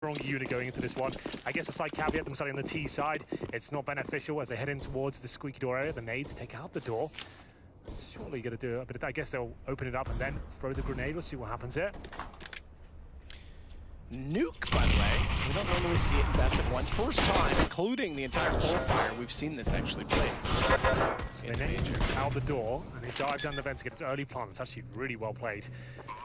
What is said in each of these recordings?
strong unit going into this one. I guess a slight caveat, them starting on the T side. It's not beneficial as they head in towards the squeaky door area. The nades take out the door. Surely going to do a bit of, I guess they'll open it up and then throw the grenade. We'll see what happens here. Nuke, by the way, we don't normally see it in best of ones. First time, including the entire qualifier, we've seen this actually played. So they nade out the door and they dive down the vent to get its early plant. It's actually really well played.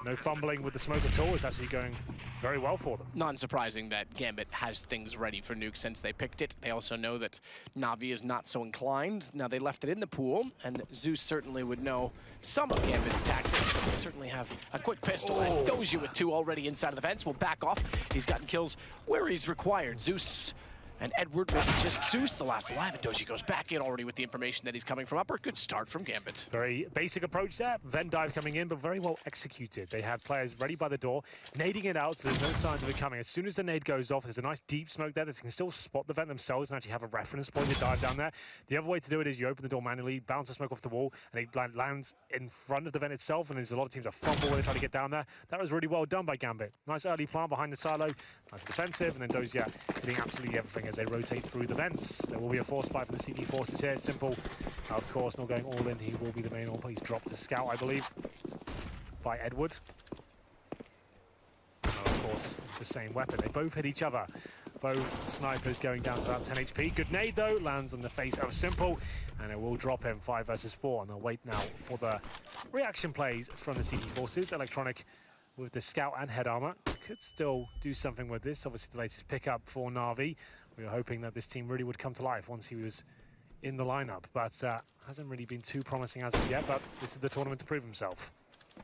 No fumbling with the smoke at all. It's actually going very well for them. Not surprising that Gambit has things ready for Nuke since they picked it. They also know that NaVi is not so inclined. Now they left it in the pool, and Zeus certainly would know some of Gambit's tactics, but they certainly have a quick pistol. And Dosia with 2 already inside of the vents will back off. He's gotten kills where he's required. Zeus and Edward with just Zeus, the last alive, and Dosia goes back in already with the information that he's coming from upper. Good start from Gambit. Very basic approach there. Vent dive coming in, but very well executed. They had players ready by the door, nading it out, so there's no signs of it coming. As soon as the nade goes off, there's a nice deep smoke there that they can still spot the vent themselves and actually have a reference point to dive down there. The other way to do it is you open the door manually, bounce the smoke off the wall, and it lands in front of the vent itself, and there's a lot of teams that fumble when they try to get down there. That was really well done by Gambit. Nice early plant behind the silo, nice defensive, and then Dosia hitting absolutely everything as they rotate through the vents. There will be a force buy for the CT forces here. Simple, of course, not going all in. He will be the main all. He's dropped the scout, I believe, by Edward. And of course, the same weapon. They both hit each other. Both snipers going down to about 10 HP. Good nade, though, lands on the face of Simple, and it will drop him 5 versus 4. And they'll wait now for the reaction plays from the CT forces. Electronic with the scout and head armor could still do something with this. Obviously, the latest pickup for NaVi. We were hoping that this team really would come to life once he was in the lineup, but hasn't really been too promising as of yet, but this is the tournament to prove himself.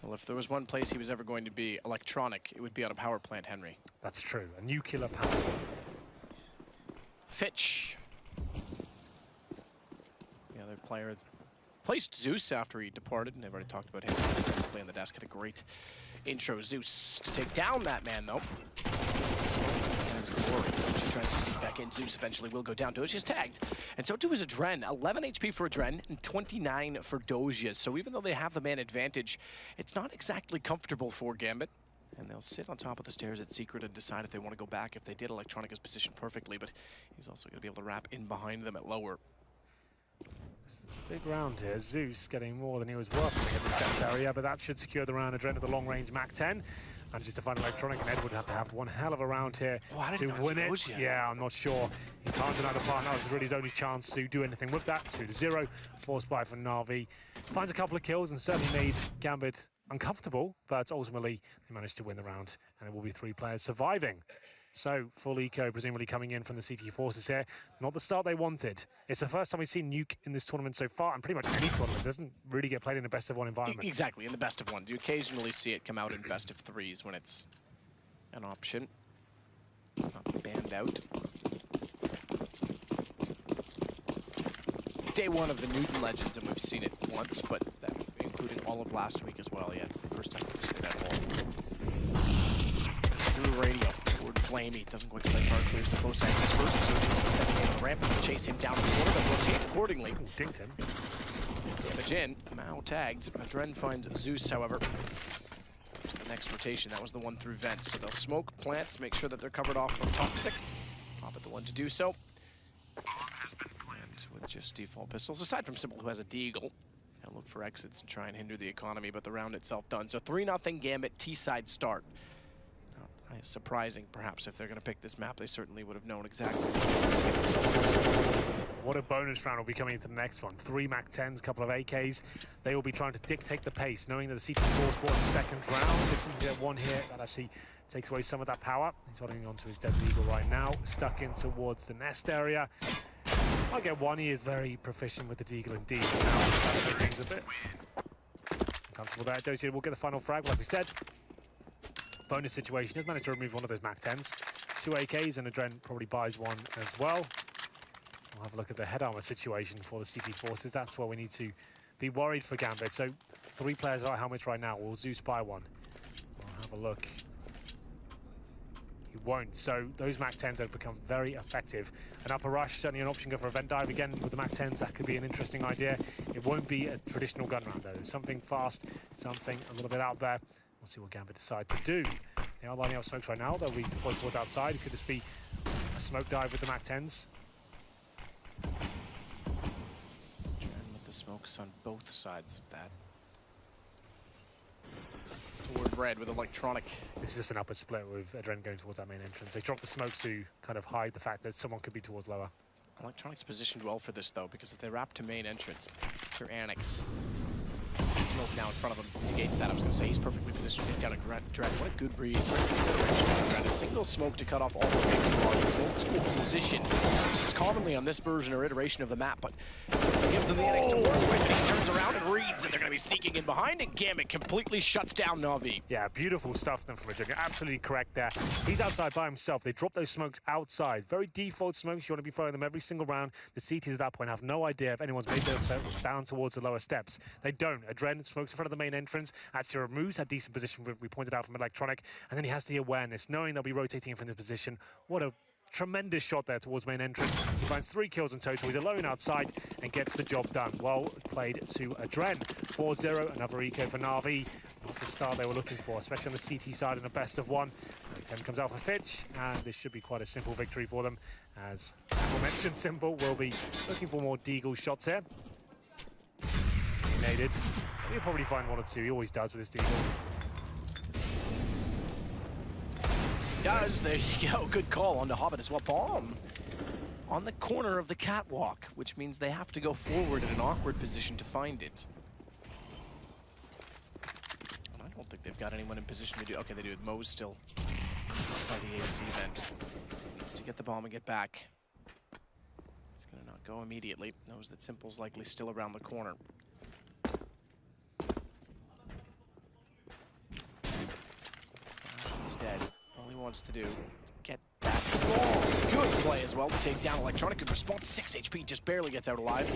Well, if there was one place he was ever going to be electronic, it would be on a power plant, Henry. That's true, a nuclear power. Fitch. The other player placed Zeus after he departed, and they've already talked about him defensively on the desk. Had a great intro. Zeus to take down that man, though. She tries to sneak back in. Zeus eventually will go down. Dosia's tagged. And so too is AdreN. 11 HP for AdreN and 29 for Dosia. So even though they have the man advantage, it's not exactly comfortable for Gambit. And they'll sit on top of the stairs at Secret and decide if they want to go back. If they did, Electronic is positioned perfectly, but he's also going to be able to wrap in behind them at lower. This is a big round here. Zeus getting more than he was worth at the steps area, but that should secure the round. AdreN at the long range Mach 10. Manages to find Electronic, and Edward would have to have one hell of a round here to win it. Yeah, I'm not sure. He can't deny the plant. That was really his only chance to do anything with that. 2-0. Force buy from NaVi. Finds a couple of kills and certainly made Gambit uncomfortable, but ultimately they managed to win the round, and there will be 3 players surviving. So, full eco presumably coming in from the CT forces here. Not the start they wanted. It's the first time we've seen Nuke in this tournament so far, and pretty much any tournament doesn't really get played in a best-of-1 environment. Exactly, in the best of ones. You occasionally see it come out in best of 3s when it's an option. It's not banned out. Day 1 of the Newton Legends, and we've seen it once, but that, including all of last week as well. Yeah, it's the first time we've seen it at all. Through radio. Flamie doesn't quite play card, clears the close angles first, so it's the second game of the ramp and chase him down the corner, but rotate accordingly. Dinked him. Damage in, now tagged. AdreN finds Zeus, however. There's the next rotation, that was the one through vent, so they'll smoke plants, make sure that they're covered off from Toxic. Hobbit the one to do so. And with just default pistols, aside from Simple, who has a deagle, they'll look for exits and try and hinder the economy, but the round itself done. So 3-0 Gambit, T-side start. Surprising, perhaps, if they're going to pick this map. They certainly would have known exactly. What a bonus round will be coming into the next one. 3 Mach 10s, a couple of AKs. They will be trying to dictate the pace, knowing that the CT force won the second round. If something get one hit, that actually takes away some of that power. He's holding on to his Desert Eagle right now, stuck in towards the nest area. I'll get one. He is very proficient with the Deagle indeed. Now, that makes things a bit uncomfortable there. Dosia will get the final frag, like we said. Bonus situation, has managed to remove one of those Mach 10s. 2 AKs, and AdreN probably buys one as well. We'll have a look at the head armor situation for the CT forces. That's where we need to be worried for Gambit. So 3 players are helmets right now. Will Zeus buy one? We'll have a look. He won't. So those Mach 10s have become very effective. An upper rush, certainly an option. Go for a vent dive again with the Mach 10s. That could be an interesting idea. It won't be a traditional gun round though. Something fast, something a little bit out there. We'll see what Gambit decide to do. They are lining up smokes right now. They'll be deployed towards outside. It could just be a smoke dive with the MAC-10s. With the smokes on both sides of that. Toward red with electronic. This is just an upward split with AdreN going towards that main entrance. They drop the smokes to kind of hide the fact that someone could be towards lower. Electronic's positioned well for this though, because if they wrap to main entrance, their Annex. Smoke now in front of him negates that. I was going to say he's perfectly positioned to get down a AdreN. What a good read. Great consideration of AdreN. A single smoke to cut off all the big old school position. It's commonly on this version or iteration of the map, but it gives them the Annex to work with. And he turns around and reads that they're going to be sneaking in behind, and Gambit completely shuts down NaVi. Yeah, beautiful stuff then from AdreN. You're absolutely correct there. He's outside by himself. They drop those smokes outside. Very default smokes. You want to be throwing them every single round. The CTs at that point have no idea if anyone's made those down towards the lower steps. They don't. AdreN smokes in front of the main entrance, actually removes that decent position we pointed out from electronic, and then he has the awareness, knowing they'll be rotating in from this position. What a tremendous shot there towards main entrance. He finds 3 kills in total. He's alone outside and gets the job done. Well played to AdreN. 4-0, another eco for NaVi. Not the start they were looking for, especially on the CT side in a best of 1. 10 comes out for Fitch, and this should be quite a simple victory for them, as Apple mentioned, Simple will be looking for more Deagle shots here. He made it. He'll probably find 1 or 2. He always does with his Deagle. Does. There you go. Good call on the Hobbit as well. Bomb on the corner of the catwalk, which means they have to go forward in an awkward position to find it. And I don't think they've got anyone in position to do. Okay, they do. Mo's still by the AC vent. Needs to get the bomb and get back. It's going to not go immediately. Knows that Simple's likely still around the corner. Instead, all he wants to do is get that ball. Good play as well to take down electronic. Good response. 6 HP, just barely gets out alive.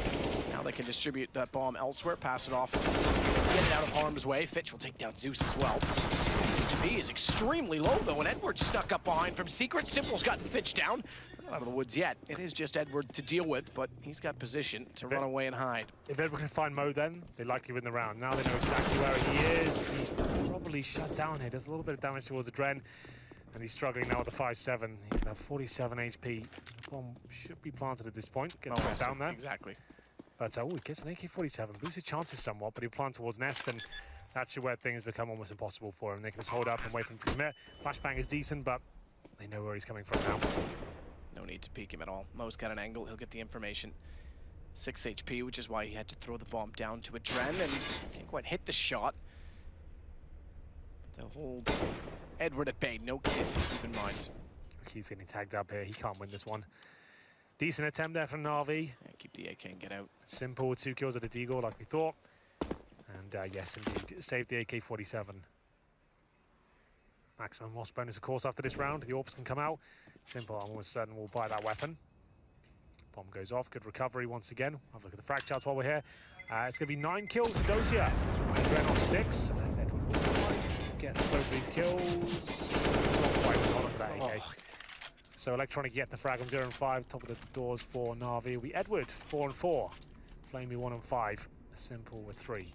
Now they can distribute that bomb elsewhere, pass it off, get it out of harm's way. Fitch will take down Zeus as well. HP is extremely low though, and Edward snuck up behind from Secret. Simple's gotten Fitch down. Not out of the woods yet. It is just Edward to deal with, but he's got position to run away and hide. If Edward can find Mo then, they likely win the round. Now they know exactly where he is. He's probably shut down here. Does a little bit of damage towards AdreN, and he's struggling now with the 5-7. He can have 47 HP. The bomb should be planted at this point. Gets shot down there. Exactly. But he gets an AK-47. Boosts his chances somewhat, but he'll plant towards Nest, and that's where things become almost impossible for him. They can just hold up and wait for him to commit. Flashbang is decent, but they know where he's coming from now. No need to peek him at all. Mo's got an angle. He'll get the information. 6 HP, which is why he had to throw the bomb down to AdreN, and can't quite hit the shot. They'll hold Edward at bay. No kid, keep in mind. He's getting tagged up here. He can't win this one. Decent attempt there from NaVi. Yeah, keep the AK and get out. Simple, 2 kills at a Deagle like we thought. And yes, indeed, saved the AK-47. Maximum loss bonus, of course, after this round. The Orbs can come out. Simple, I'm almost certain we'll buy that weapon. Bomb goes off. Good recovery once again. Have a look at the frag charts while we're here. It's going to be 9 kills for Dosia. AdreN on 6. Get both of these kills. Not quite on for that AK. So electronic get the frag on 0 and 5. Top of the doors for NaVi will be Edward, 4 and 4. flamie 1 and 5. Simple with 3.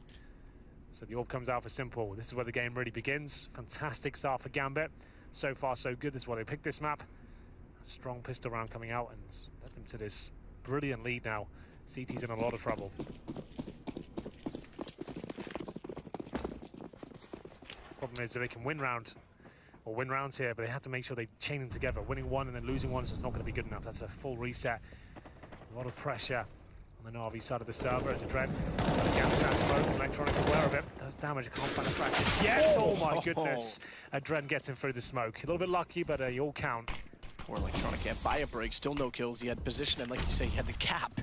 So the orb comes out for Simple. This is where the game really begins. Fantastic start for Gambit. So far, so good. This is why they picked this map. A strong pistol round coming out and led them to this brilliant lead now. CT's in a lot of trouble. Problem is that they can win rounds here, but they have to make sure they chain them together. Winning one and then losing one is just not going to be good enough. That's a full reset. A lot of pressure on the NaVi side of the server as AdreN Gambit that smoke. Electronics aware of it. Does damage. Can't find a fracture. Yes! Oh my goodness! AdreN gets him through the smoke. A little bit lucky, but you all count. Poor electronic can't buy a break. Still no kills. He had position, and like you say, he had the cap.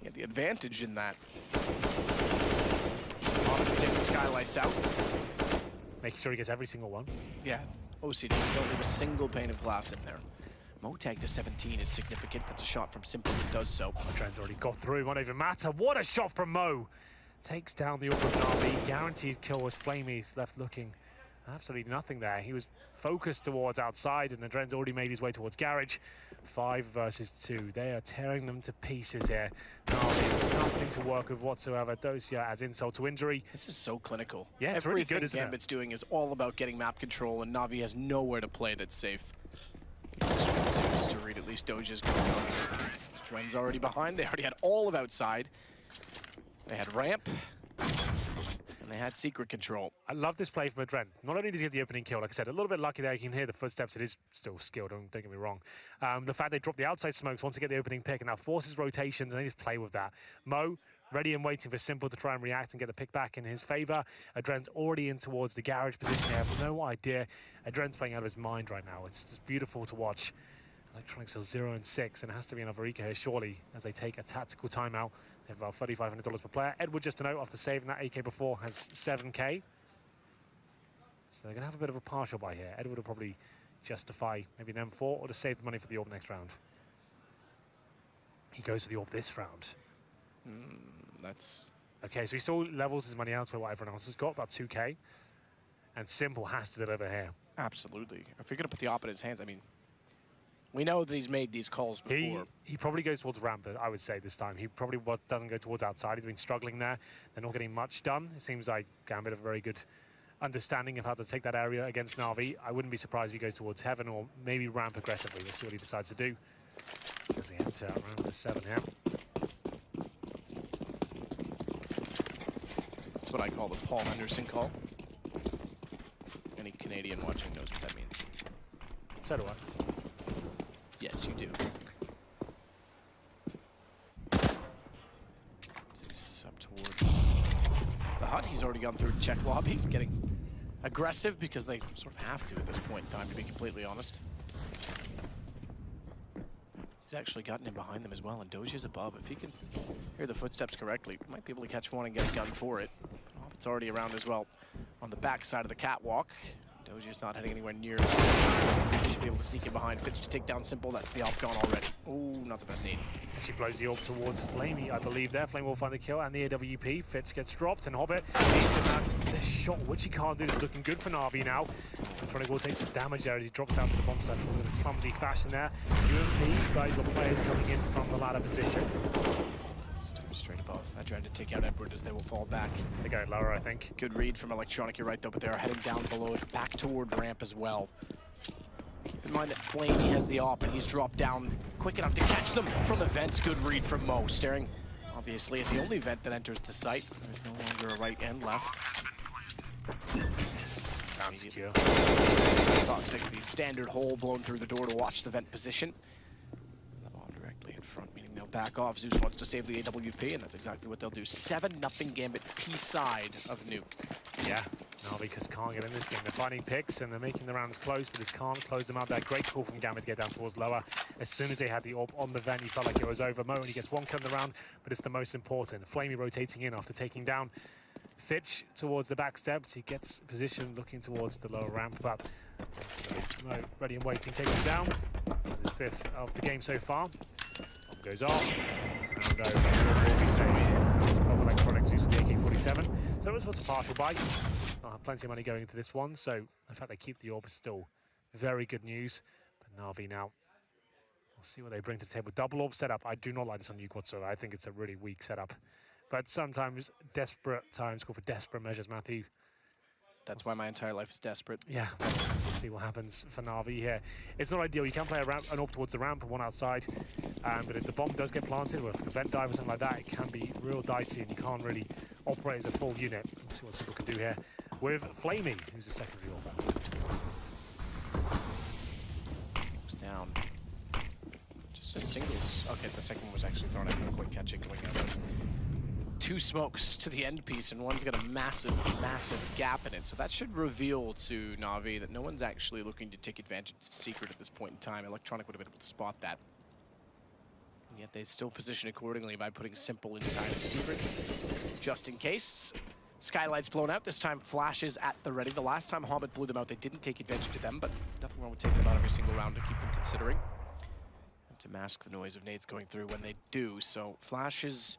He had the advantage in that. So Hobbit to take the skylights out. Making sure he gets every single one. Yeah, OCD. Don't leave a single pane of glass in there. Mo tag to 17 is significant. That's a shot from Simple that does so. AdreN's already got through. Won't even matter. What a shot from Mo! Takes down the orb of NaVi. Guaranteed kill as flamie's left looking Absolutely nothing there. He was focused towards outside, and AdreN's already made his way towards garage. 5 versus 2. They are tearing them to pieces here. Nothing to work with whatsoever. Dosia adds insult to injury. This is so clinical. Yeah, it's really good, isn't it? Gambit's doing is all about getting map control, and NaVi has nowhere to play that's safe. Zeus to read at least Dosia's going on. AdreN's already behind. They already had all of outside. They had ramp. And they had secret control. I love this play from AdreN. Not only does he get the opening kill, like I said, a little bit lucky there. You can hear the footsteps. It is still skilled, don't get me wrong. The fact they drop the outside smokes once they get the opening pick, and that forces rotations, and they just play with that. Mo, ready and waiting for Simple to try and react and get the pick back in his favor. AdreN's already in towards the garage position here. No idea. AdreN's playing out of his mind right now. It's just beautiful to watch. Electronics are 0 and 6, and it has to be another eco here, surely, as they take a tactical timeout. They have about $3,500 per player. Edward, just to note, after saving that AK before, has 7K. So they're going to have a bit of a partial buy here. Edward will probably justify maybe an M4 or to save the money for the orb next round. He goes for the orb this round. That's... Okay, so he still levels his money out to what everyone else has got, about 2K. And Simple has to deliver here. Absolutely. If you're going to put the op in his hands, I mean, we know that he's made these calls before. He probably goes towards ramp, I would say, this time. He probably doesn't go towards outside. He's been struggling there. They're not getting much done. It seems like Gambit have a very good understanding of how to take that area against NaVi. I wouldn't be surprised if he goes towards heaven or maybe ramp aggressively. We'll see what he decides to do. As we enter round number 7 here. That's what I call the Paul Henderson call. Any Canadian watching knows what that means. So do I. Yes, you do. Zeus up toward the hut. He's already gone through check lobby, getting aggressive because they sort of have to at this point in time, to be completely honest. He's actually gotten in behind them as well, and Dosia's above. If he can hear the footsteps correctly, might be able to catch one and get a gun for it. Hobbit's already around as well on the back side of the catwalk. Dosia's not heading anywhere near. He should be able to sneak in behind Fitch to take down Simple. That's the op gone already. Oh, not the best need. She blows the orb towards flamie, I believe there. Flamie will find the kill and the AWP. Fitch gets dropped, and Hobbit needs to have this shot, which he can't do. This is looking good for NaVi now. Electronic will take some damage there as he drops down to the bomb site in a clumsy fashion there. UMP, guys, got players coming in from the ladder position. Straight above. AdreN to take out Edward as they will fall back. They're going lower, I think. Good read from Electronic, you're right though, but they're heading down below it, back toward ramp as well. Keep in mind that flamie has the op and he's dropped down quick enough to catch them from the vents. Good read from Mo, staring obviously at the only vent that enters the site. There's no longer a right end left. Not secure. Toxic, the standard hole blown through the door to watch the vent position. The bomb directly in front, meaning they'll back off. Zeus wants to save the AWP, and that's exactly what they'll do. 7-0 Gambit T-side of Nuke. Yeah, NaVi just can't get in this game. They're finding picks and they're making the rounds close, but just can't close them out. That great call from Gambit to get down towards lower. As soon as they had the orb on the vent, you felt like it was over. Mo only gets one kill in the round, but it's the most important. flamie rotating in after taking down Fitch towards the back steps. He gets positioned looking towards the lower ramp, but Mo ready and waiting, takes him down. His 5th of the game so far. Bomb goes off. Round over. Will be saved of Electronics Zeus with the AK-47. So it was a partial buy. I'll have plenty of money going into this one, so the fact they keep the orb is still very good news. But NaVi now, we'll see what they bring to the table. Double orb setup. I do not like this on Nuke whatsoever. I think it's a really weak setup. But sometimes desperate times call for desperate measures, Matthew. That's why my entire life is desperate. Yeah, we'll see what happens for NaVi here. It's not ideal. You can play an orb towards the ramp and one outside. But if the bomb does get planted with a vent dive or something like that, it can be real dicey and you can't really operate as a full unit. Let's see what Simple can do here with flamie, who's the secondary orb. Goes down. Just a singles. Okay, the second one was actually thrown. I didn't quite catch it going out. 2 smokes to the end piece, and one's got a massive, massive gap in it. So that should reveal to NaVi that no one's actually looking to take advantage of Secret at this point in time. Electronic would have been able to spot that. And yet they still position accordingly by putting Simple inside of Secret, just in case. Skylight's blown out. This time flashes at the ready. The last time Hobbit blew them out, they didn't take advantage of them, but nothing wrong with taking them out every single round to keep them considering. And to mask the noise of nades going through when they do. So flashes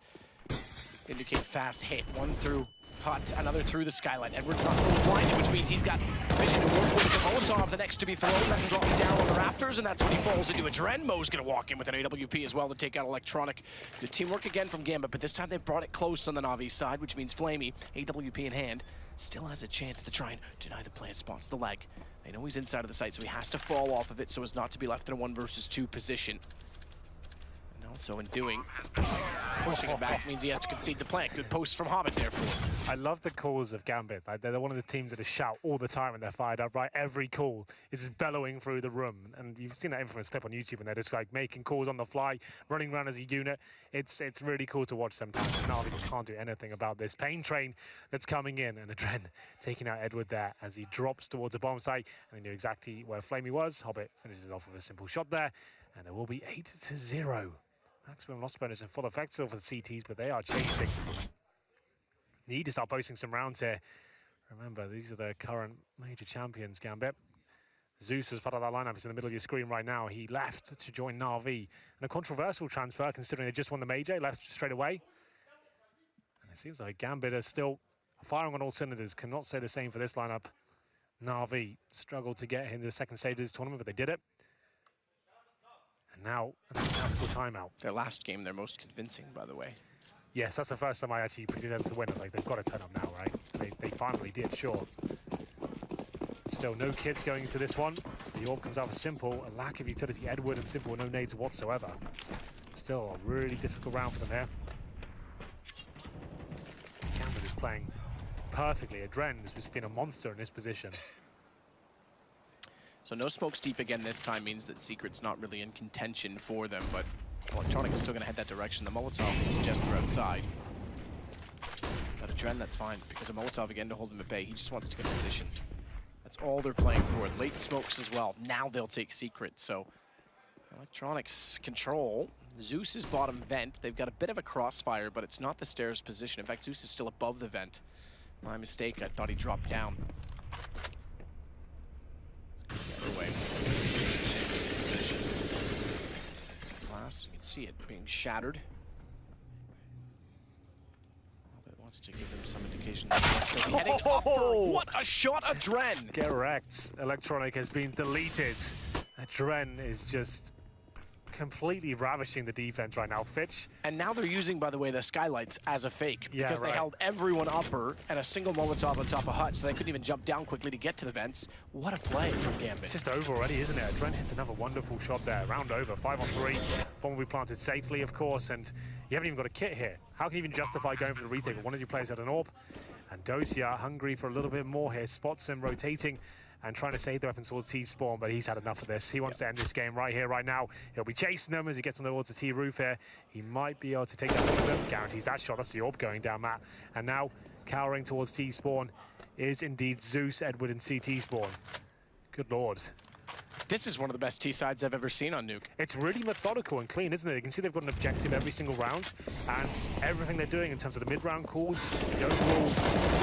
indicate fast hit. One through hut, another through the skylight. Edward's not fully blinded, which means he's got vision to work with. The Molotov, the next to be thrown, that drops down on the rafters, and that's when he falls into AdreN. Mo's gonna walk in with an AWP as well to take out Electronic. Good teamwork again from Gambit, but this time they brought it close on the NaVi side, which means flamie, AWP in hand, still has a chance to try and deny the plant spots the leg. They know he's inside of the site, so he has to fall off of it so as not to be left in a 1 versus 2 position. And also in doing, pushing it back means he has to concede the plant. Good post from Hobbit there for him. I love the calls of Gambit. Like, they're one of the teams that shout all the time when they're fired up, right? Every call is just bellowing through the room. And you've seen that infamous clip on YouTube and they're just like making calls on the fly, running around as a unit. It's really cool to watch sometimes. NaVi just can't do anything about this pain train that's coming in. And AdreN taking out Edward there as he drops towards a bomb site. And they knew exactly where flamie was. Hobbit finishes off with a simple shot there. And it will be 8-0. Maximum loss bonus in full effect still for the CTs, but they are chasing. Need to start posting some rounds here. Remember, these are the current major champions, Gambit. Zeus was part of that lineup. He's in the middle of your screen right now. He left to join NaVi. And a controversial transfer, considering they just won the major. He left straight away. And it seems like Gambit is still firing on all cylinders. Cannot say the same for this lineup. NaVi struggled to get into the second stage of this tournament, but they did it. And now, a tactical timeout. Their last game, their most convincing, by the way. Yes, that's the first time I actually predicted them to win. I was like, they've got to turn up now, right? They finally did, sure. Still, no kids going into this one. The orb comes out for Simple, a lack of utility. Edward and Simple, no nades whatsoever. Still a really difficult round for them here. Gambit is playing perfectly. AdreN has just been a monster in this position. So no smokes deep again this time means that Secret's not really in contention for them, but Electronic is still going to head that direction. The Molotov will suggest they're outside. But AdreN, that's fine, because a Molotov again to hold him at bay. He just wants to get position. That's all they're playing for. Late smokes as well. Now they'll take Secret. So Electronic's control. Zeus is bottom vent. They've got a bit of a crossfire, but it's not the stairs position. In fact, Zeus is still above the vent. My mistake, I thought he dropped down. The other way. Position. Glass, you can see it being shattered. Hobbit wants to give them some indication that he's still heading upper. What a shot, AdreN! Correct. Electronic has been deleted. AdreN is just completely ravishing the defense right now. Fitch. And now they're using, by the way, the skylights as a fake because they held everyone upper and a single Molotov on top of hut, so they couldn't even jump down quickly to get to the vents. What a play from Gambit. It's just over already, isn't it? AdreN hits another wonderful shot there. Round over, 5-on-3. Bomb will be planted safely, of course, and you haven't even got a kit here. How can you even justify going for the retake? But one of your players had an orb, and Dosia, hungry for a little bit more here, spots him rotating and trying to save the weapons towards T-spawn, but he's had enough of this. He wants to end this game right here, right now. He'll be chasing them as he gets on towards the T-roof here. He might be able to take that one of them. Guarantees that shot. That's the orb going down, Matt. And now, cowering towards T-spawn is indeed Zeus, Edward, and CT spawn. Good lord. This is one of the best T-sides I've ever seen on Nuke. It's really methodical and clean, isn't it? You can see they've got an objective every single round, and everything they're doing in terms of the mid-round calls, the overall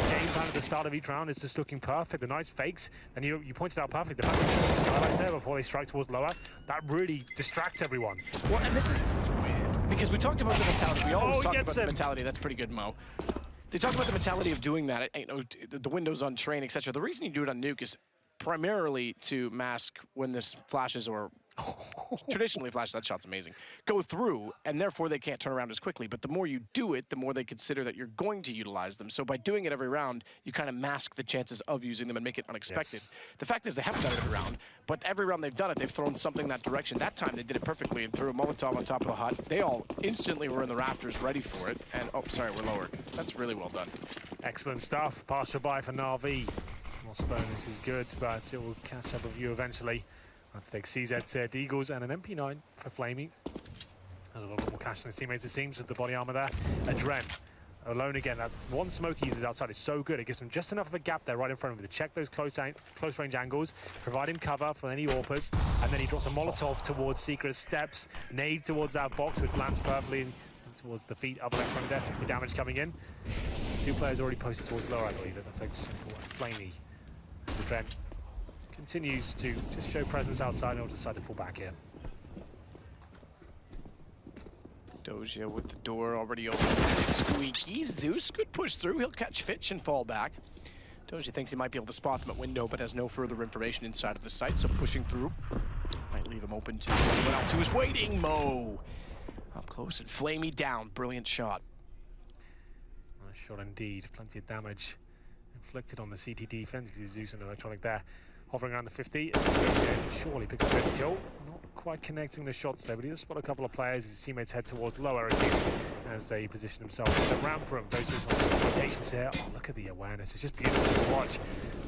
game plan at the start of each round is just looking perfect. The nice fakes, and you pointed out perfectly, the fact that they the skylights there before they strike towards lower, that really distracts everyone. Well, and this is weird, because we talked about the mentality. We always talk about the mentality. That's pretty good, Mo. They talk about the mentality of doing that, you know, the windows on train, etc. The reason you do it on Nuke is primarily to mask when this flashes or traditionally flashes, that shot's amazing, go through, and therefore they can't turn around as quickly. But the more you do it, the more they consider that you're going to utilize them. So by doing it every round, you kind of mask the chances of using them and make it unexpected. Yes. The fact is they haven't done it every round, but every round they've done it, they've thrown something that direction. That time they did it perfectly and threw a Molotov on top of the hut. They all instantly were in the rafters ready for it. And, oh, sorry, we're lower. That's really well done. Excellent stuff. Partial buy for NaVi. Loss bonus is good, but it will catch up with you eventually. I have to take CZ Eagles and an MP9 for flamie. Has a lot more cash than his teammates, it seems, with the body armor there. AdreN alone again. That one smoke he uses outside is so good. It gives him just enough of a gap there right in front of him to check those close range angles, provide him cover from any AWPers, and then he drops a Molotov towards Secret Steps, nade towards that box, which lands perfectly towards the feet up left front there. 50 damage coming in. Two players already posted towards lower, I believe. That's like Simple and flamie. AdreN continues to just show presence outside and will decide to fall back here. Dosia with the door already open. That is squeaky. Zeus could push through. He'll catch Fitch and fall back. Dosia thinks he might be able to spot them at window, but has no further information inside of the site, so pushing through might leave him open to anyone else who's waiting. Mo up close and flamie down. Brilliant shot. Nice shot indeed. Plenty of damage inflicted on the CT defense because Zeus and Electronic there hovering around the 50. Surely picks up this kill. Not quite connecting the shots there, but he does spot a couple of players as his teammates head towards lower teams as they position themselves in the ramp room. Those are rotations here. Oh, look at the awareness. It's just beautiful to watch.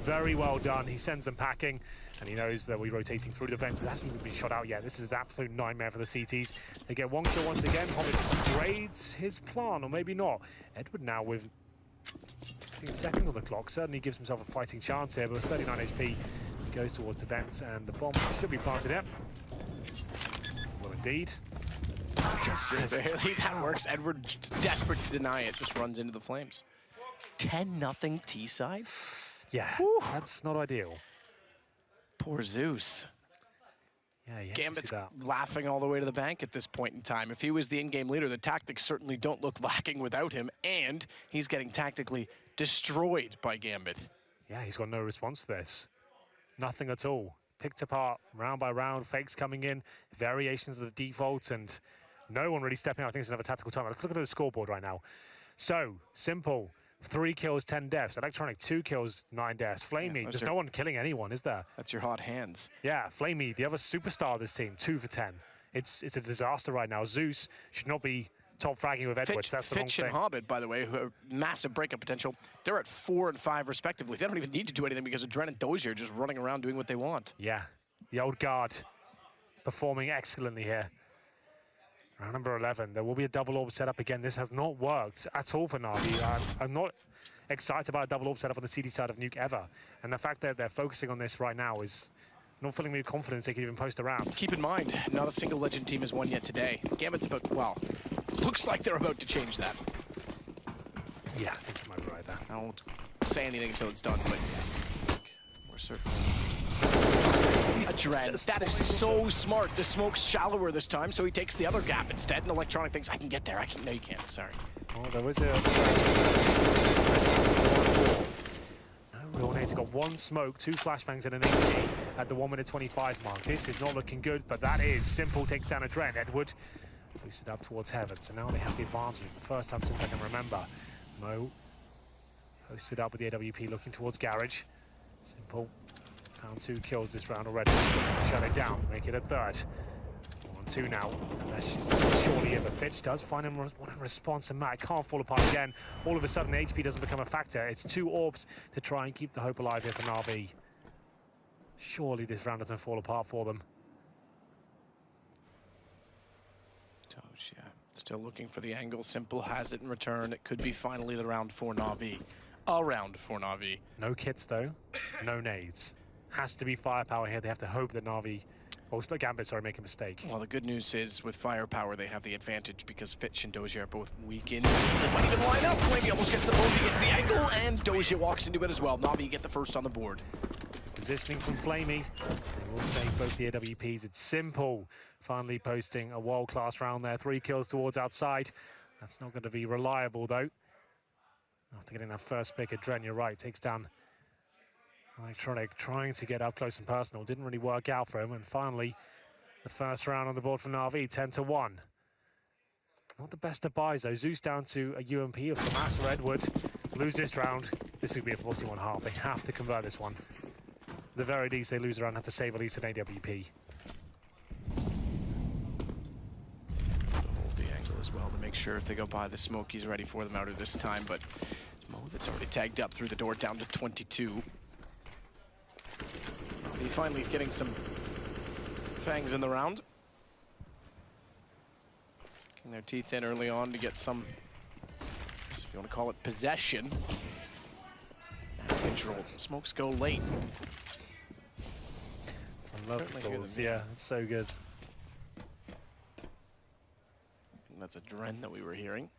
Very well done. He sends them packing, and he knows that we're rotating through the vents, but hasn't even been shot out yet. This is an absolute nightmare for the CTs. They get one kill once again. Hobbit upgrades his plan, or maybe not. Edward now with 15 seconds on the clock. Certainly gives himself a fighting chance here, but 39 HP. He goes towards the vents, and the bomb should be planted here. Well, indeed. Just barely. That works. Edward, desperate to deny it, just runs into the flames. 10-0 T-side? Yeah, Whew. that's not ideal. Poor Zeus. Yeah, Gambit's laughing all the way to the bank at this point in time. If he was the in-game leader, the tactics certainly don't look lacking without him, and he's getting tactically destroyed by Gambit. Yeah, he's got no response to this. Nothing at all. Picked apart round by round, fakes coming in, variations of the default, and no one really stepping out. I think it's another tactical time. Let's look at the scoreboard right now. So, Simple, 3 kills, 10 deaths. Electronic, 2 kills, 9 deaths. flamie, Yeah, there's no one killing anyone, is there? That's your hot hands. Yeah, flamie, the other superstar of this team, 2 for 10. It's a disaster right now. Zeus should not be top fragging with Edwards. That's the wrong Fitch and thing. Hobbit, by the way, who are massive breakup potential, they're at 4 and 5 respectively. They don't even need to do anything because AdreN and Dosia are just running around doing what they want. Yeah, the old guard performing excellently here. Round number 11, there will be a double orb setup again. This has not worked at all for NaVi. I'm not excited about a double orb setup on the CD side of Nuke ever. And the fact that they're focusing on this right now is not filling me with confidence they can even post around. Keep in mind, not a single Legend team has won yet today. Gambit's about, well, looks like they're about to change that. Yeah, I think you might be right there. I won't say anything until it's done, but we're certainly... AdreN, that is so smart. The smoke's shallower this time, so he takes the other gap instead, and Electronic thinks, I can get there. No, you can't. Sorry. Oh, there was a... No real nades. Got 1 smoke, 2 flashbangs, and an AG at the 1:25 mark. This is not looking good, but that is Simple takes down AdreN. Edward boosted up towards heaven, so now they have the advantage for the first time since I can remember. Mo posted up with the AWP looking towards Garage. Simple found 2 kills this round already. To shut it down, make it a 3rd. 1-2 now. And that's surely in, but Fitch does find him one in response, and Matt can't fall apart again. All of a sudden, the HP doesn't become a factor. It's 2 orbs to try and keep the hope alive here for NaVi. Surely this round doesn't fall apart for them. Dosia still looking for the angle. Simple has it in return. It could be finally the round for NaVi. A round for NaVi. No kits though, no nades. Has to be firepower here. They have to hope that NaVi, well, Gambit, sorry, make a mistake. Well, the good news is with firepower, they have the advantage because Fitch and Dosia are both weakened. They might even line up. flamie almost gets the both. He gets the angle, and Dosia walks into it as well. NaVi get the first on the board. Positioning from flamie. They will save both the AWPs. It's Simple finally posting a world-class round there. 3 kills towards outside. That's not going to be reliable, though. After getting that first pick, AdreN, you're right, takes down Electronic, trying to get up close and personal. Didn't really work out for him. And finally, the first round on the board for NaVi, 10-1. Not the best of buys, though. Zeus down to a UMP of Flamas for Edward. Lose this round. This would be a 41 half. They have to convert this one. At the very least, they lose around, have to save at least an AWP. Hold the angle as well to make sure if they go by the smoke, he's ready for them out of this time. But it's Mo that's already tagged up through the door, down to 22. He finally getting some fangs in the round. Getting their teeth in early on to get some, if you want to call it, possession. Control. Smokes go late. I love the balls. Yeah, it's so good. And that's AdreN that we were hearing.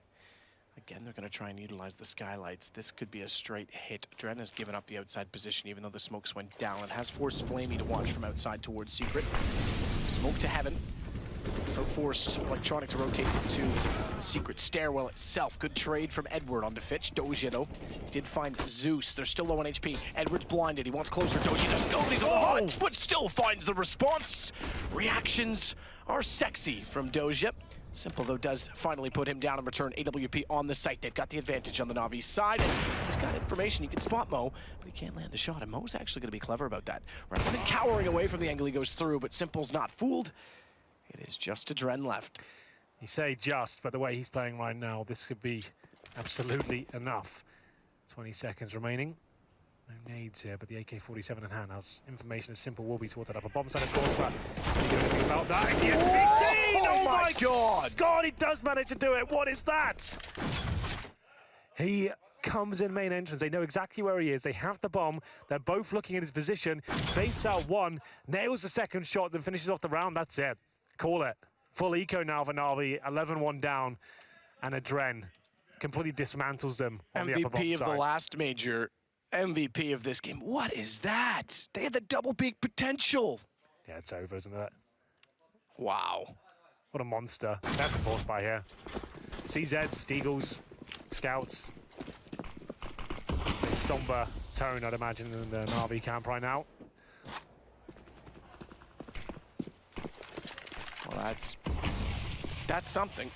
Again, they're going to try and utilize the skylights. This could be a straight hit. AdreN has given up the outside position, even though the smokes went down. It has forced flamie to watch from outside towards Secret. Smoke to heaven. So forced Electronic to rotate into the secret stairwell itself. Good trade from Edward onto Fitch. Dosia, though, did find Zeus. They're still low on HP. Edward's blinded. He wants closer. Dosia doesn't know he's on the hunt, but still finds the response. Reactions are sexy from Dosia. Simple, though, does finally put him down and return AWP on the site. They've got the advantage on the NaVi side. And he's got information. He can spot Mo, but he can't land the shot. And Mo's actually going to be clever about that. Rather than cowering away from the angle he goes through, but Simple's not fooled. It is just AdreN left. You say just, but the way he's playing right now, this could be absolutely enough. 20 seconds remaining. No nades here, but the AK-47 in hand. As information as Simple will be sorted up. A bomb side, of course, but can you do anything about that? It's yet to be seen! Oh my God! God, he does manage to do it. What is that? He comes in main entrance. They know exactly where he is. They have the bomb. They're both looking at his position. Baits out one, nails the second shot, then finishes off the round. That's it. Call it. Full eco now for NaVi. 11-1 down, and AdreN completely dismantles them on the upper MVP of side. the last major. MVP of this game. What is that? They had the double peak potential. Yeah, it's over, isn't it? Wow. What a monster. That's the force by here. CZ, Steagles, Scouts. A somber tone, I'd imagine, in the NaVi camp right now. Well, that's something.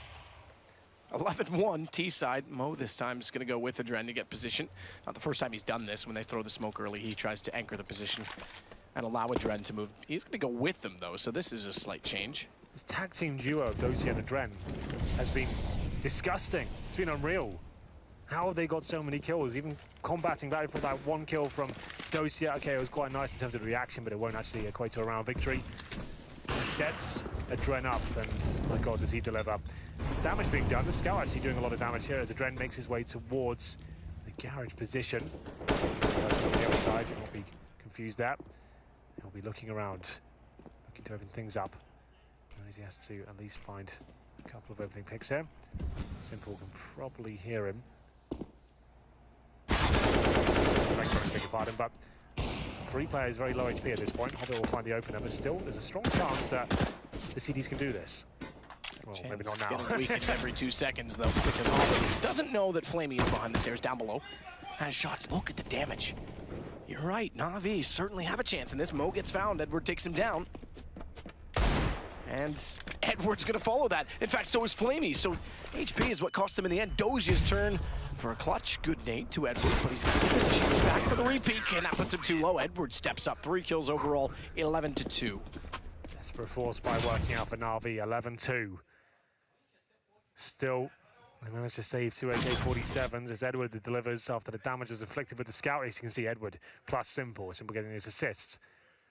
11-1 T-side. Mo this time is going to go with AdreN to get position. Not the first time he's done this. When they throw the smoke early, he tries to anchor the position and allow AdreN to move. He's going to go with them, though, so this is a slight change. This tag team duo of Dosia and AdreN has been disgusting. It's been unreal. How have they got so many kills? Even combating back for that one kill from Dosia. Okay, it was quite nice in terms of the reaction, but it won't actually equate to a round victory. He sets AdreN up, and my God, does he deliver. Damage being done. The Scout actually doing a lot of damage here as AdreN makes his way towards the garage position. On the other side, you won't be confused there. He'll be looking around, looking to open things up. He has to at least find a couple of opening picks here. Simple can probably hear him. Beg your pardon, but 3 players very low HP at this point. Hobbit will find the opener, but still there's a strong chance that the CDs can do this. Well, maybe not now. Getting weakened every 2 seconds, though, because Hobbit doesn't know that flamie is behind the stairs down below. Has shots. Look at the damage. You're right. NaVi certainly have a chance, and this Mo gets found. Edward takes him down. And Edward's going to follow that. In fact, so is flamie. So HP is what cost him in the end. Dosia's turn for a clutch. Good nade to Edward, but he's got the position. He's back for the repeat, and that puts him too low. Edward steps up. 3 kills overall, 11-2. Desperate force by working out for NaVi, 11-2. Still, they managed to save 2 AK-47s as Edward delivers after the damage was inflicted with the Scout. As you can see, Edward plus Simple. Simple getting his assists.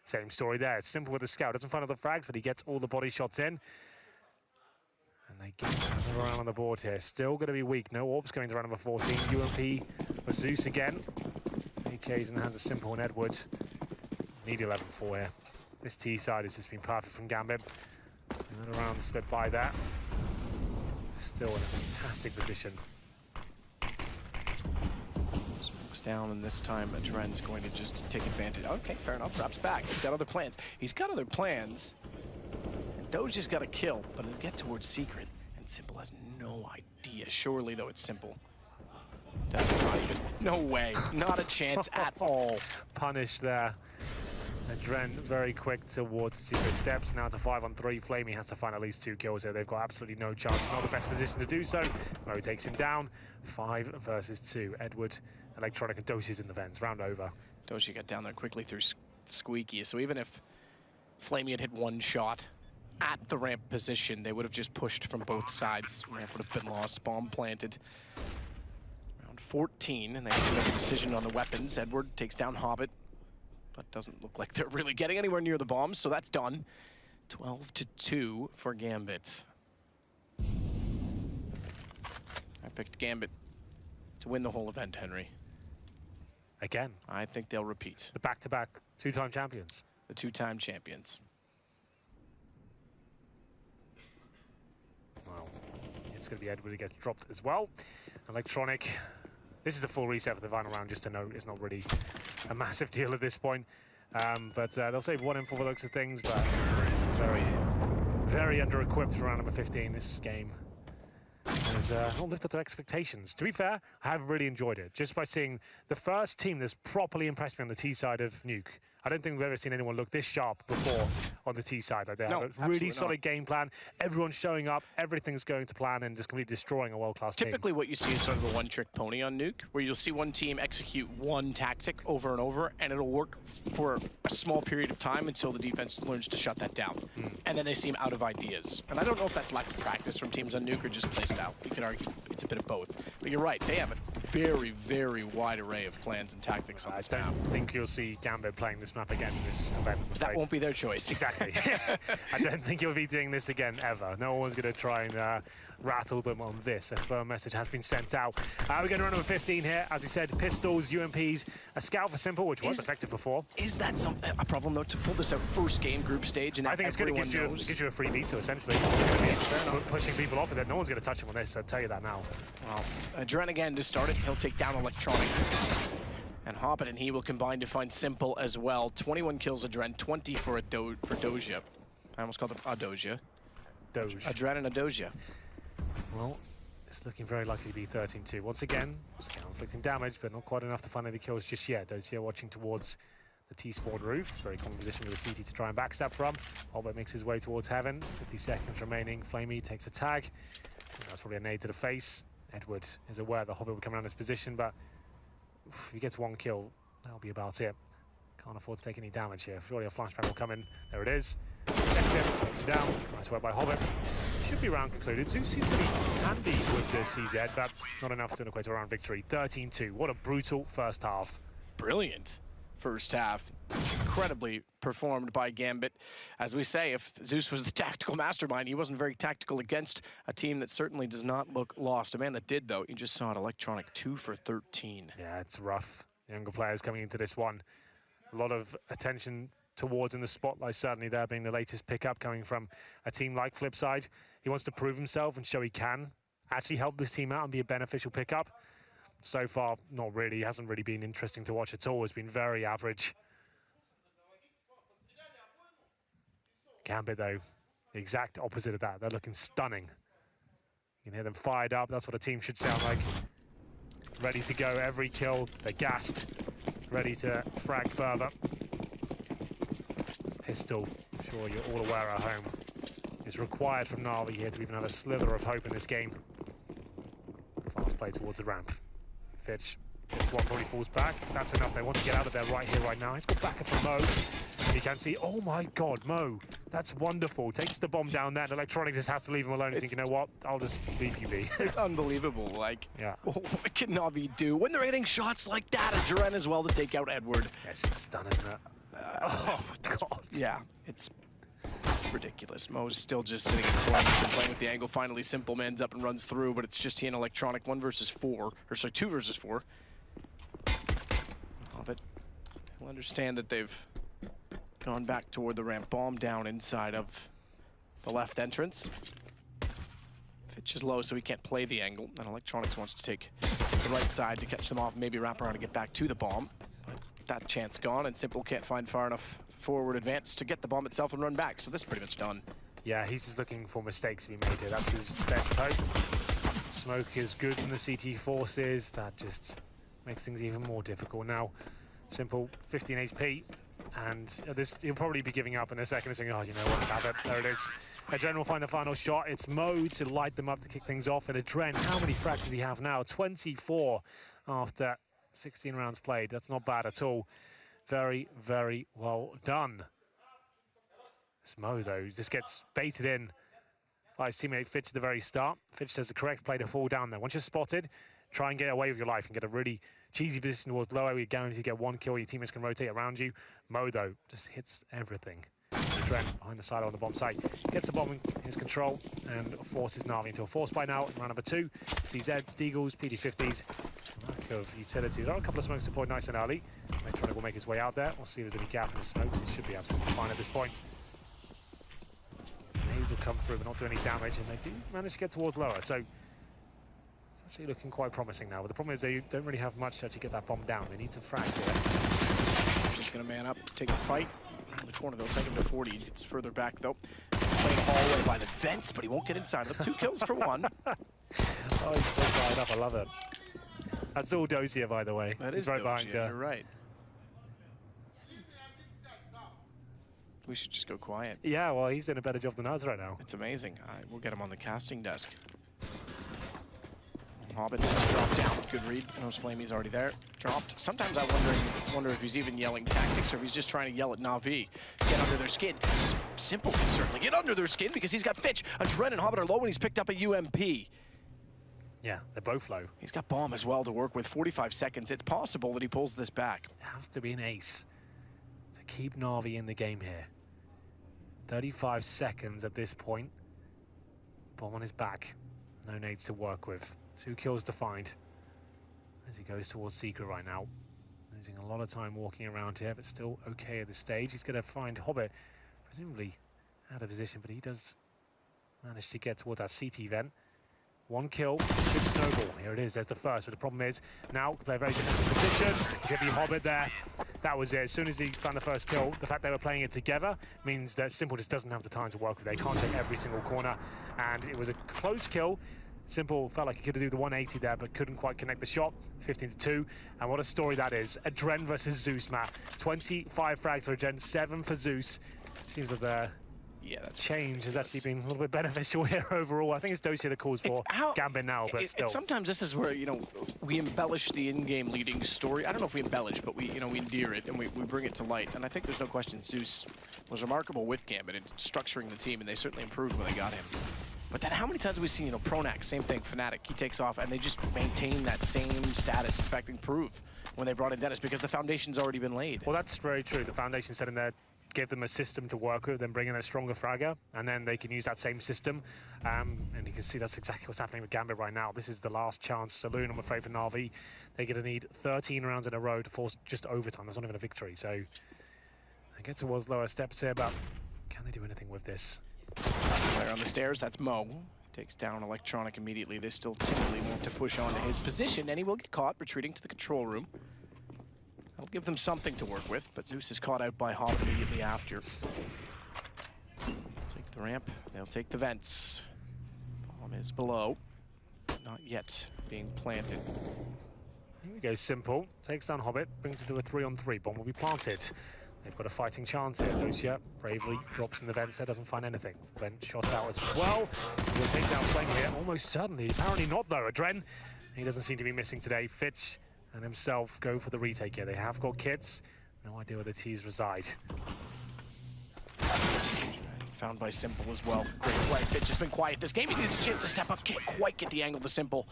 Same story there. It's Simple with the Scout. Doesn't find all the frags, but he gets all the body shots in. And they get another round on the board here. Still going to be weak. No orbs going to round number 14. UMP with Zeus again. AK's in the hands of Simple and Edward. Need 11-4 here. This T side has just been perfect from Gambit. Another round slid by that. Still in a fantastic position. Smoke's down, and this time AdreN's going to just take advantage. Okay, fair enough. Wraps back. He's got other plans. He's got other plans. And Dosia's got a kill, but he'll get towards Secret. And Simple has no idea. Surely, though, it's Simple. Doesn't not even. No way. Not a chance at all. Punish there. AdreN very quick towards the Secret steps. Now to 5-on-3. flamie has to find at least 2 kills here. They've got absolutely no chance. Not the best position to do so. Mo takes him down. 5 versus 2. Edward, Electronic, and Dosia's in the vents. Round over. Dosia got down there quickly through Squeaky. So even if flamie had hit 1 shot at the ramp position, they would have just pushed from both sides. Ramp would have been lost. Bomb planted. Round 14, and they have to make a decision on the weapons. Edward takes down Hobbit. But doesn't look like they're really getting anywhere near the bombs, so that's done. 12-2 for Gambit. I picked Gambit to win the whole event, Henry. Again. I think they'll repeat. The back-to-back 2-time champions. The 2-time champions. Wow. It's going to be Edward who gets dropped as well. Electronic. This is a full reset for the final round, just to note. It's not really a massive deal at this point. But they'll save 1 in for the looks of things, but it's very very under-equipped for round number 15 this game. Has not lived up to expectations. To be fair, I have really enjoyed it. Just by seeing the first team that's properly impressed me on the T side of Nuke. I don't think we've ever seen anyone look this sharp before on the T side. Like they have a really solid game plan. Everyone's showing up, everything's going to plan, and just completely destroying a world-class team. Typically what you see is sort of a one-trick pony on Nuke, where you'll see one team execute one tactic over and over, and it'll work for a small period of time until the defense learns to shut that down. And then they seem out of ideas. And I don't know if that's lack of practice from teams on Nuke or just play style. You could argue it's a bit of both. But you're right, they have a very, very wide array of plans and tactics on this map. I don't think you'll see Gambit playing this map again in this event. That won't be their choice. Exactly. I don't think you'll be doing this again ever. No one's going to try and rattle them on this. A firm message has been sent out. We're going to run number 15 here. As we said, pistols, UMPs, a scout for simple, which was effective before. Is that a problem, though, to pull this out first game group stage? And I think it's going to give you a free veto, essentially. Pushing people off of it. No one's going to touch him on this, I'll tell you that now. Well, AdreN again to start it. He'll take down Electronic. And Hobbit and he will combine to find simple as well. 21 kills AdreN, 20 for Dosia. I almost called him Dosia. AdreN and Dosia. Well, it's looking very likely to be 13-2. Once again, inflicting damage, but not quite enough to find any kills just yet. Dosia watching towards the T-spawn roof. Very common position with CT to try and backstab from. Hobbit makes his way towards heaven. 50 seconds remaining. flamie takes a tag. That's probably a nade to the face. Edward is aware that Hobbit would come around this position, but if he gets one kill, that'll be about it. Can't afford to take any damage here. Surely a flashbang will come in. There it is. Checks him, takes him down. Nice work by Hobbit. Should be round concluded. Zeus seems to be handy with the CZ, but not enough to equate to a round victory. 13-2. What a brutal first half. Brilliant first half. Incredibly performed by Gambit. As we say, if Zeus was the tactical mastermind, he wasn't very tactical against a team that certainly does not look lost. A man that did, though, you just saw it, Electronic 2 for 13. Yeah, it's rough. Younger players coming into this one. A lot of attention towards in the spotlight, certainly there being the latest pickup coming from a team like Flipside. He wants to prove himself and show he can actually help this team out and be a beneficial pickup. So far, not really. It hasn't really been interesting to watch at all. It's been very average. Gambit, though, the exact opposite of that. They're looking stunning. You can hear them fired up. That's what a team should sound like. Ready to go every kill. They're gassed. Ready to frag further. Pistol, I'm sure you're all aware at home, is required from NaVi here to even have a slither of hope in this game. Fast play towards the ramp. Fitch, this one probably falls back. That's enough. They want to get out of there right here, right now. He's got back up from Mo. You can see, oh my God, Mo, that's wonderful. Takes the bomb down there, and Electronic just has to leave him alone. He's thinking, you know what, I'll just leave you be. It's unbelievable. Like, yeah. What can NaVi do when they're hitting shots like that? AdreN as well to take out Edward. Yeah, it's just done, isn't it? Oh, God. Yeah, it's ridiculous. Mo's still just sitting at 20, playing with the angle. Finally, simple man's up and runs through, but it's just he and Electronic 1 versus 4, or sorry, 2 versus 4. But he'll understand that they've gone back toward the ramp. Bomb down inside of the left entrance. Fitch is low, so he can't play the angle. And Electronics wants to take the right side to catch them off, maybe wrap around and get back to the bomb. But that chance gone, and Simple can't find far enough forward advance to get the bomb itself and run back. So this is pretty much done. Yeah, he's just looking for mistakes to be made here. That's his best hope. Smoke is good from the CT forces. That just makes things even more difficult. Now, Simple, 15 HP. And this, he'll probably be giving up in a second. He's thinking, oh, you know what, have it. There it is. AdreN will find the final shot. It's Mo to light them up to kick things off. And AdreN, how many frags does he have now? 24 after 16 rounds played. That's not bad at all. Very, very well done. It's Mo, though, just gets baited in by his teammate Fitch at the very start. Fitch does the correct play to fall down there. Once you're spotted, try and get away with your life and get a really cheesy position towards lower. You guarantee to get one kill. Your teammates can rotate around you. Mo, though, just hits everything. AdreN behind the side on the bomb site. Gets the bomb in his control and forces NaVi into a force by now in round number 2. CZs, Deagles, PD50s. Lack of utility. There are a couple of smokes deployed nice and early. Electronic will make his way out there. We'll see if there's any gap in the smokes. It should be absolutely fine at this point. Nades will come through but not do any damage, and they do manage to get towards lower. So it's actually looking quite promising now. But the problem is they don't really have much to actually get that bomb down. They need some frags here. Just going to man up, take the fight. In the corner, they'll take him to 40. It's further back, though. Played all the way vents, but he won't get inside of them. 2 kills for 1. Oh, he's so fired up. I love it. That's all Dosia, by the way. That he's is right Dosia, behind you're right. We should just go quiet. Yeah, well, he's doing a better job than us right now. It's amazing. We'll get him on the casting desk. Hobbit's dropped down. Good read. Those flamie's already there. Dropped. Sometimes I wonder if he's even yelling tactics or if he's just trying to yell at NaVi. Get under their skin. Simple can certainly get under their skin because he's got Fitch. AdreN and Hobbit are low and he's picked up a UMP. Yeah, they're both low. He's got Bomb as well to work with. 45 seconds. It's possible that he pulls this back. It has to be an ace to keep NaVi in the game here. 35 seconds at this point. Bomb on his back. No nades to work with. 2 kills to find as he goes towards Secret right now. Losing a lot of time walking around here, but still okay at this stage. He's going to find Hobbit, presumably out of position, but he does manage to get towards that CT vent. 1 kill, good snowball. Here it is, there's the first, but the problem is now they're very different position. He's going to be Hobbit there. That was it. As soon as he found the first kill, the fact they were playing it together means that Simple just doesn't have the time to work with. They can't take every single corner, and it was a close kill. Simple felt like he could do the 180 there, but couldn't quite connect the shot. 15-2, and what a story that is. AdreN versus Zeus, Matt. 25 frags for AdreN, 7 for Zeus. It seems that the change has actually been a little bit beneficial here overall. I think it's Dosia that calls for Gambit now, but still. Sometimes this is where, you know, we embellish the in-game leading story. I don't know if we embellish, but we endear it and we bring it to light. And I think there's no question Zeus was remarkable with Gambit in structuring the team, and they certainly improved when they got him. But then how many times have we seen, Pronax, same thing, Fnatic, he takes off, and they just maintain that same status, in fact, improve when they brought in Dennis, because the foundation's already been laid. Well, that's very true. The foundation set in there, give them a system to work with, then bring in a stronger fragger, and then they can use that same system. And you can see that's exactly what's happening with Gambit right now. This is the last chance saloon, I'm afraid, for NaVi. They're going to need 13 rounds in a row to force just overtime. That's not even a victory. So they get towards lower steps here, but can they do anything with this? Player on the stairs, that's Mo. Takes down Electronic immediately. They still typically want to push on to his position, and he will get caught retreating to the control room. That'll give them something to work with, but Zeus is caught out by Hobbit immediately after. Take the ramp, they'll take the vents. Bomb is below. Not yet being planted. Here we go, Simple. Takes down Hobbit, brings it to a 3-on-3. Bomb will be planted. They've got a fighting chance here. Dosia bravely drops in the vents there, doesn't find anything. Vent shot out as well. We'll take down flamie here, almost certainly. Apparently not though, AdreN. He doesn't seem to be missing today. Fitch and himself go for the retake here. They have got kits. No idea where the T's reside. Found by Simple as well. Great play. Fitch has been quiet this game. He needs a chance to step up. Can't quite get the angle to Simple.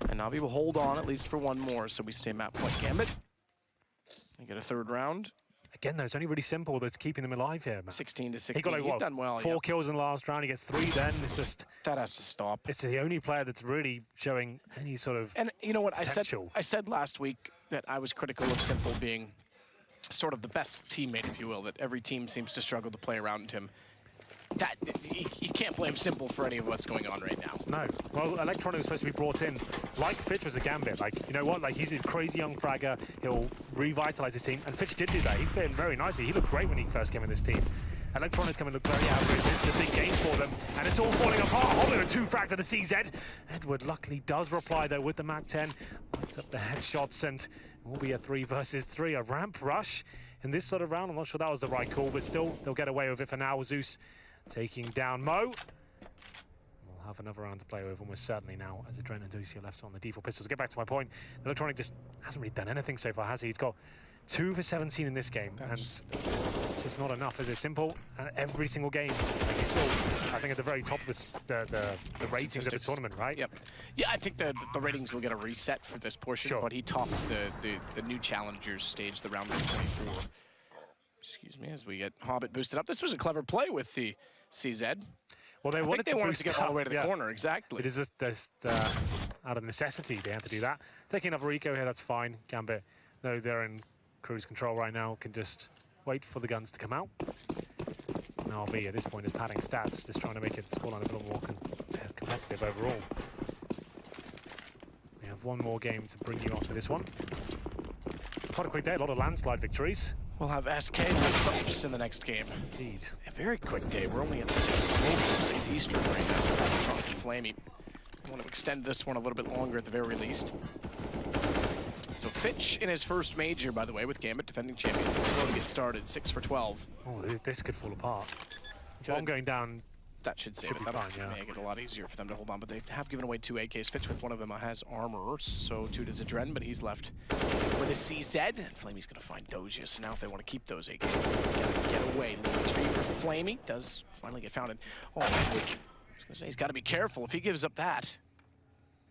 And NaVi will hold on at least for 1 more. So we stay map point Gambit. They get a 3rd round. Again, though, it's only really Simple that's keeping them alive here, man. 16-16. He got, like, He's done well. 4 kills in the last round. He gets 3 then. It's just... That has to stop. It's the only player that's really showing any sort of And you know what? potential. I said last week that I was critical of Simple being sort of the best teammate, if you will, that every team seems to struggle to play around him. That you can't blame Simple for any of what's going on right now. No. Well, Electronic was supposed to be brought in like Fitch was a Gambit. Like, you know what? Like, he's a crazy young fragger. He'll revitalize his team. And Fitch did do that. He fit in very nicely. He looked great when he first came in this team. Electronic's coming to look very average. This is a big game for them. And it's all falling apart. Hobbit with 2 frags at the CZ. Edward luckily does reply, though, with the Mac-10. Lights up the headshots, and it will be a 3 versus 3. A ramp rush in this sort of round. I'm not sure that was the right call, but still, they'll get away with it for now. Zeus taking down Mo. We'll have another round to play with almost certainly now as AdreN and Dosia left on the default pistols. To get back to my point, Electronic just hasn't really done anything so far, has he? He's got 2 for 17 in this game, and it's just not enough, is it? Simple, and every single game. Like, he's still, I think, at the very top of the ratings of the tournament, right? Yep. Yeah, I think the ratings will get a reset for this portion, Sure. but he topped the new challengers stage, the round of 24. Excuse me, as we get Hobbit boosted up. This was a clever play with the CZ. Well, they wanted to get all the way to the corner, exactly. It is just out of necessity they had to do that. Taking another eco here, that's fine. Gambit, though they're in cruise control right now, can just wait for the guns to come out. NaVi at this point is padding stats, just trying to make it scoreline a little more competitive overall. We have 1 more game to bring you after this one. Quite a quick day, a lot of landslide victories. We'll have SK with Phillips in the next game. Indeed. A very quick day. We're only at 6 Eastern right flamie. I want to extend this one a little bit longer at the very least. So Fitch in his first major, by the way, with Gambit defending champions, is slow to get started, 6 for 12. Oh, this could fall apart. Could. Bomb going down. That should save Should it. be That'll fine, yeah. make it a lot easier for them to hold on, but they have given away 2 AKs. Fitch with one of them has armor, so too does AdreN, but he's left with a CZ. And flamie's going to find Dosia, so now if they want to keep those AKs, they gotta get away. Little tree for flamie, does finally get founded. Oh, I was going to say, he's got to be careful if he gives up that.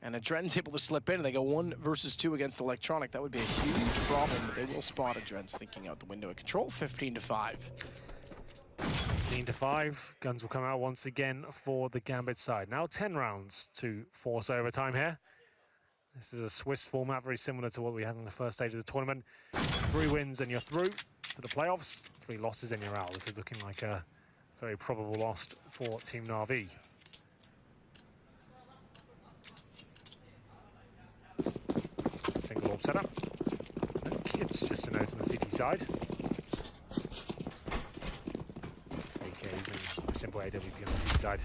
And AdreN's able to slip in, and they go 1 versus 2 against Electronic. That would be a huge problem. They will spot AdreN's thinking out the window at control, 15-5. 15-5. Guns will come out once again for the Gambit side. Now 10 rounds to force overtime here. This is a Swiss format, very similar to what we had in the first stage of the tournament. 3 wins and you're through to the playoffs. 3 losses and you're out. This is looking like a very probable loss for Team NaVi. Single orb setup. No kids, just a note on the city side. AKs and a simple AWP on the city side.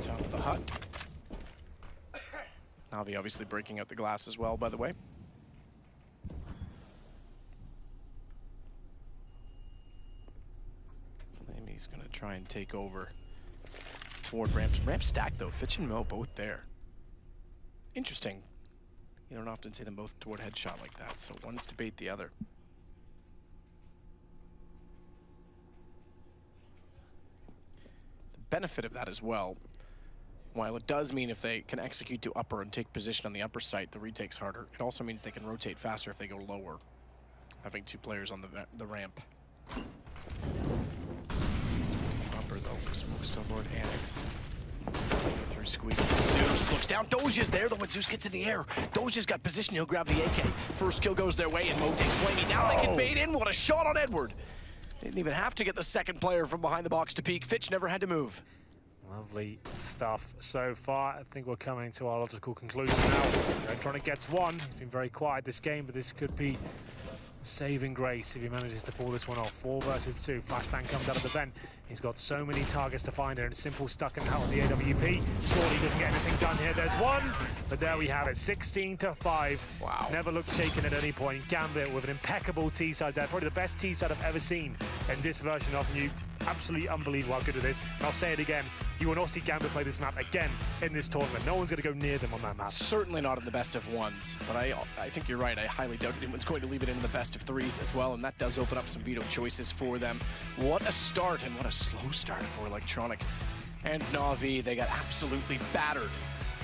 Top of the hut. NaVi obviously breaking out the glass as well, by the way. He's going to try and take over toward ramps. Ramp stack, though. Fitch and Mo both there. Interesting. You don't often see them both toward headshot like that, so one's to bait the other. The benefit of that as well, while it does mean if they can execute to upper and take position on the upper site, the retake's harder. It also means they can rotate faster if they go lower, having 2 players on the ramp. Though, smoke still board Annex. Through squeeze. Zeus looks down. Dosia's there, though. When Zeus gets in the air, Dosia's got position. He'll grab the AK. First kill goes their way, and Mo takes flamie. Now they can bait in. What a shot on Edward. Didn't even have to get the second player from behind the box to peek. Fitch never had to move. Lovely stuff so far. I think we're coming to our logical conclusion now. Electronic gets 1. He's been very quiet this game, but this could be saving grace if he manages to pull this one off. 4 versus 2. Flashbang comes out of the vent. He's got so many targets to find, and Simple stuck in out on the AWP. Surely doesn't get anything done here. There's 1, but there we have it. 16-5. Wow. Never looked shaken at any point. Gambit with an impeccable T side there. Probably the best T side I've ever seen in this version of Nuke. Absolutely unbelievable how good it is. And I'll say it again. You will not see Gambit play this map again in this tournament. No one's going to go near them on that map. Certainly not in the best of 1s, but I think you're right. I highly doubt anyone's going to leave it in the best of 3s as well, and that does open up some veto choices for them. What a start, and what a slow start for Electronic. And NaVi, they got absolutely battered